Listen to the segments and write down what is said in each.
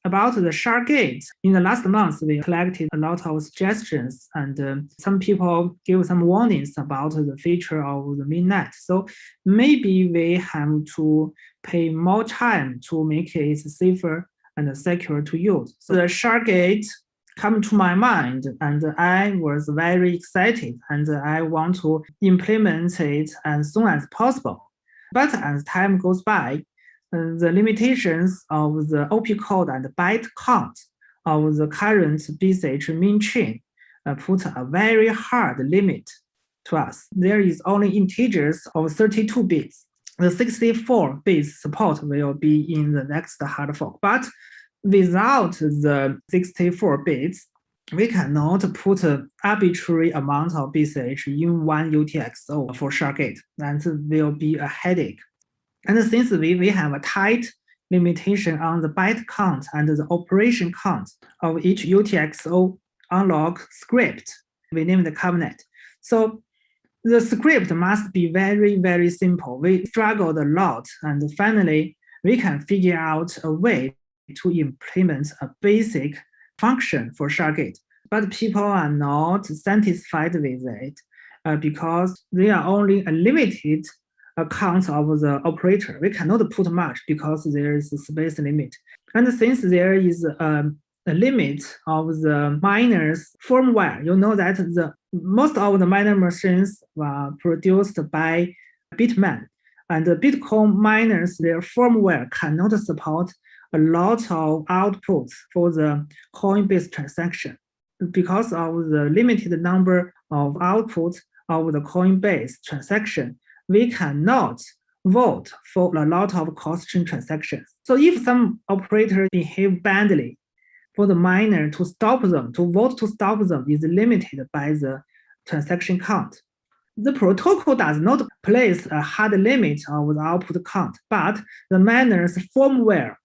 about the SHA-Gate, in the last month, we collected a lot of suggestions, and some people give some warnings about the feature of the mainnet. So maybe we have to pay more time to make it safer and secure to use. So the SHA-Gate come to my mind, and I was very excited, and I want to implement it as soon as possible. But as time goes by, the limitations of the OP code and byte count of the current BCH main chain put a very hard limit to us. There is only integers of 32 bits. The 64 bits support will be in the next hard fork, but without the 64 bits, we cannot put an arbitrary amount of BCH in one UTXO for SHA-Gate. That will be a headache. And since we have a tight limitation on the byte count and the operation count of each UTXO unlock script, we name the cabinet. So the script must be very, very simple. We struggled a lot, and finally, we can figure out a way to implement a basic function for SHA-Gate. But people are not satisfied with it because there are only a limited count of the operator. We cannot put much because there is a space limit. And since there is a limit of the miner's firmware, you know that most of the miner machines were produced by Bitmain. And the Bitcoin miners, their firmware cannot support a lot of outputs for the coin-based transaction. Because of the limited number of outputs of the coin-based transaction, we cannot vote for a lot of cross-chain transactions. So if some operator behave badly, for the miner to stop them, to vote to stop them is limited by the transaction count. The protocol does not place a hard limit of the output count, but the miner's firmware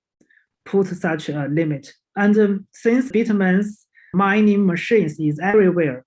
puts such a limit. And since Bitmain's mining machines is everywhere,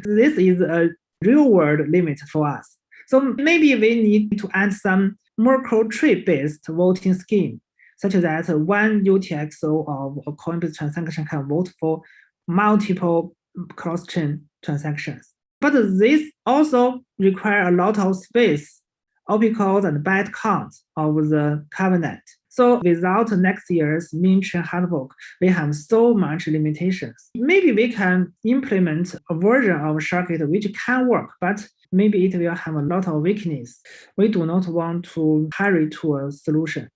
this is a real-world limit for us. So maybe we need to add some Microtrip-based voting scheme, such that one UTXO of a coin-based transaction can vote for multiple cross-chain transactions. But this also requires a lot of space, opicals, and byte count of the cabinet. So without next year's main chain hard fork, we have so much limitations. Maybe we can implement a version of SHA-Gate which can work, but maybe it will have a lot of weakness. We do not want to hurry to a solution.